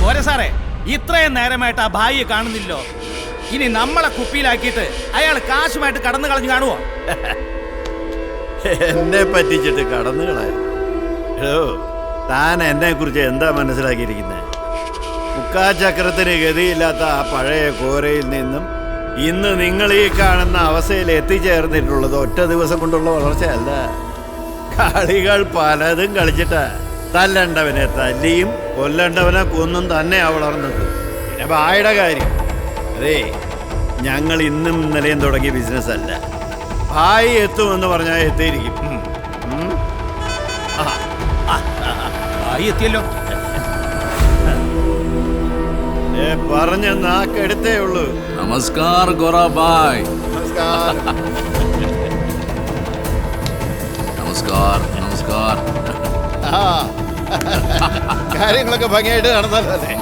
പോരെ സാറേ, ഇത്രയും നേരമായിട്ട് ആ ഭായിയെ കാണുന്നില്ലോ. ഇനി നമ്മളെ കുപ്പിയിലാക്കിയിട്ട് അയാൾ കാശുമായിട്ട് കടന്നു കളഞ്ഞു കാണുവോ? എന്നെ പറ്റിച്ചിട്ട് കടന്നു കളയാ? താൻ എന്നെ കുറിച്ച് എന്താ മനസ്സിലാക്കിയിരിക്കുന്നത്? മുക്കാചക്രത്തിന് ഗതിയില്ലാത്ത ആ പഴയ കോരയിൽ നിന്നും ഇന്ന് നിങ്ങൾ ഈ കാണുന്ന അവസ്ഥയിൽ എത്തിച്ചേർന്നിട്ടുള്ളത് ഒറ്റ ദിവസം കൊണ്ടുള്ള വളർച്ചയല്ല. കളികൾ പലതും കളിച്ചിട്ടാ. തല്ലണ്ടവനെ തല്ലിയും കൊല്ലണ്ടവനെ കൊന്നും തന്നെയാ വളർന്നത്. പിന്നെ ഭായിയുടെ കാര്യം, അതേ ഞങ്ങൾ ഇന്നും ഇന്നലെയും തുടങ്ങിയ ബിസിനസ് അല്ല. ഭായി എത്തുമെന്ന് പറഞ്ഞാൽ എത്തിയിരിക്കും. ഭായി എത്തിയല്ലോ. പറഞ്ഞ നാക്കെടുത്തേ ഉള്ളൂ. നമസ്കാർ ഗോറാബായ്. നമസ്കാർ. നമസ്കാർ. കാര്യങ്ങളൊക്കെ ഭംഗിയായിട്ട് നടന്നല്ലേ?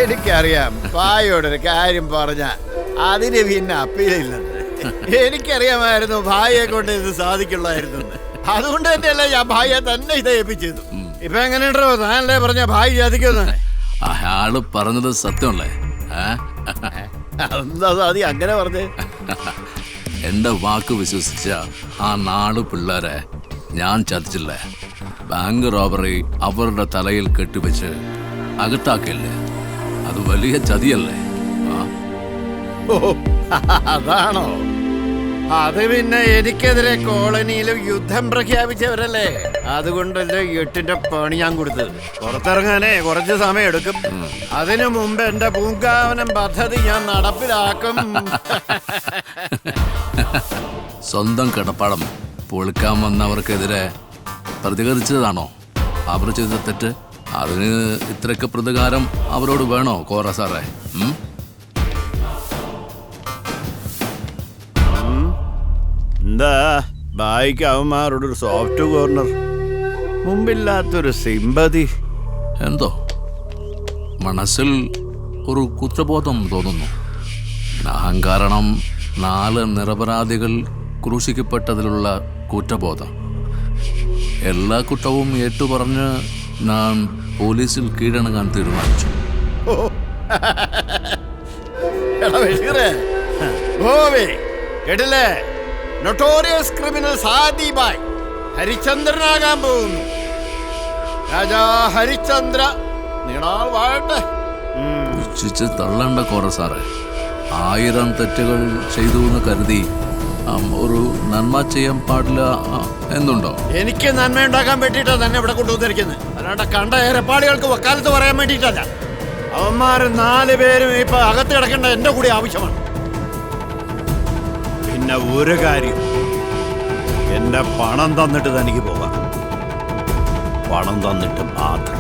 എനിക്കറിയാം ഭായിയോടൊരു കാര്യം പറഞ്ഞ അതിന് പിന്നെ അപ്പീലില്ലെന്ന്. എനിക്കറിയാമായിരുന്നു ഭായിയെ കൊണ്ട് ഇത് സാധിക്കുള്ളായിരുന്നു. അതുകൊണ്ട് തന്നെയല്ലേ ഞാൻ ഭായിയെ തന്നെ ഇത് ഏൽപ്പിച്ചത്. ഇപ്പൊ എങ്ങനെയുണ്ടോ താനല്ലേ പറഞ്ഞ ഭായി സാധിക്കുമെന്ന്? അയാള് പറഞ്ഞത് സത്യമല്ലേ? എന്താ അത് അങ്ങനെ പറഞ്ഞേ? എന്റെ വാക്ക് വിശ്വസിച്ച ആ 4 പിള്ളേരെ ഞാൻ ചതിച്ചില്ലേ? ബാങ്ക് റോബറി അവരുടെ തലയിൽ കെട്ടിവെച്ച് അകത്താക്കില്ലേ? അത് വലിയ ചതിയല്ലേ? അതാണോ? അത് പിന്നെ എനിക്കെതിരെ കോളനിയിലും യുദ്ധം പ്രഖ്യാപിച്ചവരല്ലേ. അതുകൊണ്ടല്ലേ 8ന്റെ പണി ഞാൻ കൊടുത്തത്. പുറത്തിറങ്ങാനേ കുറച്ച് സമയം എടുക്കും. അതിനു മുമ്പ് എന്റെ പൂങ്കാവനം പദ്ധതി ഞാൻ നടപ്പിലാക്കും. സ്വന്തം കിടപ്പാടം പൊളിക്കാൻ വന്നവർക്കെതിരെ പ്രതികരിച്ചതാണോ അവർ ചെയ്ത തെറ്റ്? അതിന് ഇത്രയൊക്കെ പ്രതികാരം അവരോട് വേണോ കോറ സാറേ? എന്താ ഭായിക്ക് അവന്മാരോടൊരു സോഫ്റ്റ് കോർണർ, മുമ്പില്ലാത്തൊരു സിമ്പതി? എന്തോ മനസ്സിൽ ഒരു കുറ്റബോധം തോന്നുന്നു. അഹങ്കാരണം 4 നിരപരാധികൾ ക്രൂശിക്കപ്പെട്ടതിലുള്ള കുറ്റബോധം. എല്ലാ കുറ്റവും ഏറ്റുപറഞ്ഞ് ഞാൻ പോലീസിൽ കീഴടങ്ങാൻ തീരുമാനിച്ചു. കേട്ടില്ലേ? നൊട്ടോറിയസ് ക്രിമിനൽ സാദി ഭായ് ഹരിചന്ദ്രനാകാൻ പോകുന്നു. രാജാ ഹരിചന്ദ്ര നീണാൾ വാഴട്ടെ. പുച്ഛിച്ച് തള്ളേണ്ട കോറ സാറേ. 1000 തെറ്റുകൾ ചെയ്തു എന്ന് കരുതി ഒരു നന്മ ചെയ്യാൻ പാടില്ല എന്നുണ്ടോ? എനിക്ക് നന്മ ഉണ്ടാക്കാൻ വേണ്ടിയിട്ടാ തന്നെ ഇവിടെ കൊണ്ടുവന്നിരിക്കുന്നത്. അല്ലാണ്ട് കണ്ട ഏറെപ്പാടികൾക്ക് വക്കാലത്ത് പറയാൻ വേണ്ടിയിട്ടല്ല. അവന്മാർ 4 പേരും ഇപ്പൊ അകത്ത് കിടക്കേണ്ട എന്റെ കൂടി ആവശ്യമാണ്. പിന്നെ ഒരു കാര്യം, എന്റെ പണം തന്നിട്ട് തനിക്ക് പോകാം. പണം തന്നിട്ട് മാത്രം.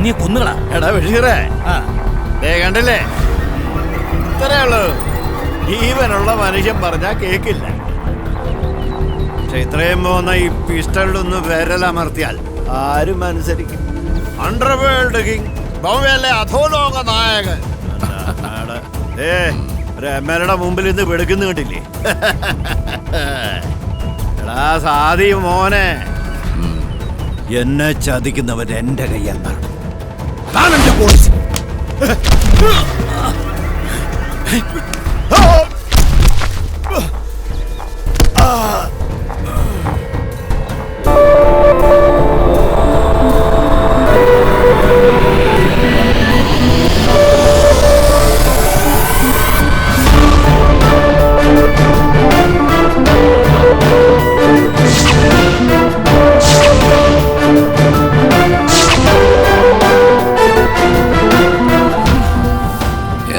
വലിയ കുന്നുകളാ. എടാ ബഷീറേ, ആ, ദേ കണ്ടില്ലേ, ഇത്രേ ഉള്ളൂ. ജീവനുള്ള മനുഷ്യൻ പറഞ്ഞാ കേക്കില്ല. പക്ഷെ ഇത്രയും പോകുന്ന ഈ പിസ്റ്റളിലൊന്ന് വിരലമർത്തിയാൽ ആരും അനുസരിക്കും. അണ്ടർവേൾഡ് കിങ്, ബോംബെയിലെ അധോലോക നായകൻ. ഒരു എംഎൽഎയുടെ മുമ്പിൽ ഇന്ന് വെടുക്കുന്നു കണ്ടില്ലേ? എടാ സാദി മോനെ, എന്നെ ചതിക്കുന്നവൻ എന്റെ കയ്യെന്നാണ്. താനെന്റെ പോളിസി.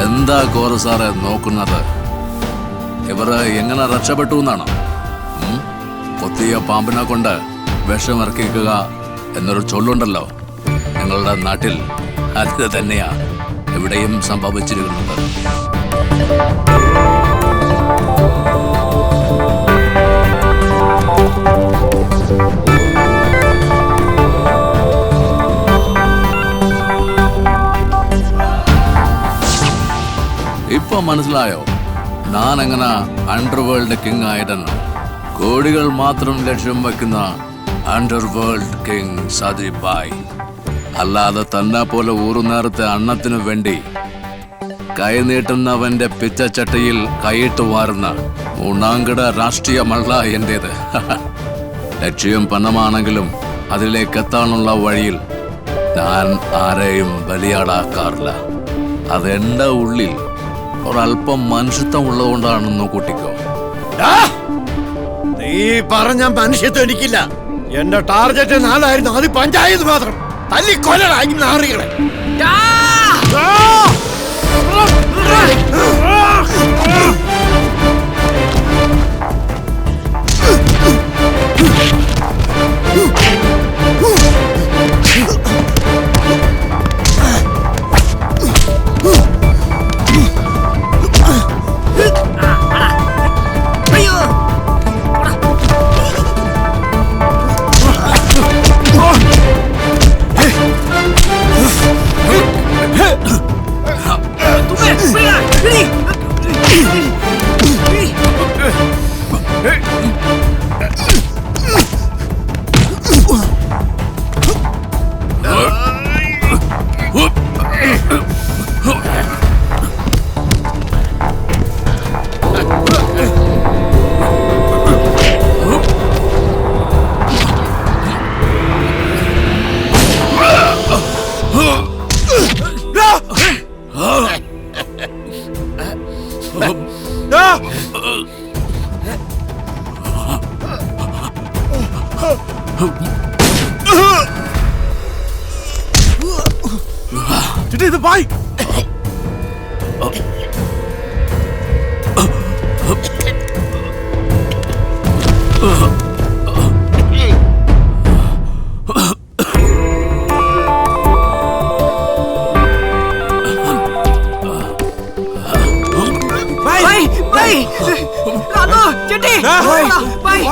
എന്താ കോറ സാറെ നോക്കുന്നത്? ഇവർ എങ്ങനെ രക്ഷപ്പെട്ടു എന്നാണോ? കൊത്തിയ പാമ്പിനെ കൊണ്ട് വിഷമിറക്കിക്കുക എന്നൊരു ചൊല്ലുണ്ടല്ലോ ഞങ്ങളുടെ നാട്ടിൽ. അത് തന്നെയാ ഇവിടെയും സംഭവിച്ചിരിക്കുന്നത്. ഇപ്പൊ മനസ്സിലായോ ഞാൻ എങ്ങനെ അണ്ടർവേൾഡ് കിങ് ആയിട്ടെന്ന്? കോടികൾ മാത്രം ലക്ഷ്യം വയ്ക്കുന്ന അണ്ടർവേൾഡ് കിങ് സാദി ഭായ്. അല്ലാതെ തന്നെ പോലെ ഊറുനേരത്തെ അന്നത്തിനു വേണ്ടി കൈനീട്ടുന്നവന്റെ പിച്ചച്ചട്ടിയിൽ കൈയിട്ട് വാരുന്ന മൂന്നാംകിട രാഷ്ട്രീയമല്ല എന്റേത്. ലക്ഷ്യം പണമാണെങ്കിലും അതിലേക്ക് എത്താനുള്ള വഴിയിൽ ഞാൻ ആരെയും ബലിയാടാക്കാറില്ല. അതെന്റെ ഉള്ളിൽ ഒരല്പം മനുഷ്യത്വം ഉള്ളതുകൊണ്ടാണെന്ന് കൂട്ടിക്കോ. നീ പറഞ്ഞ മനുഷ്യത്വം എനിക്കില്ല. എന്റെ ടാർഗറ്റ് 4 അത് പഞ്ചായത്ത് മാത്രം. തല്ലിക്കൊല്ലടായി നാറികളെ. ഇത് ഭായ്. Rano, Citi, Bye.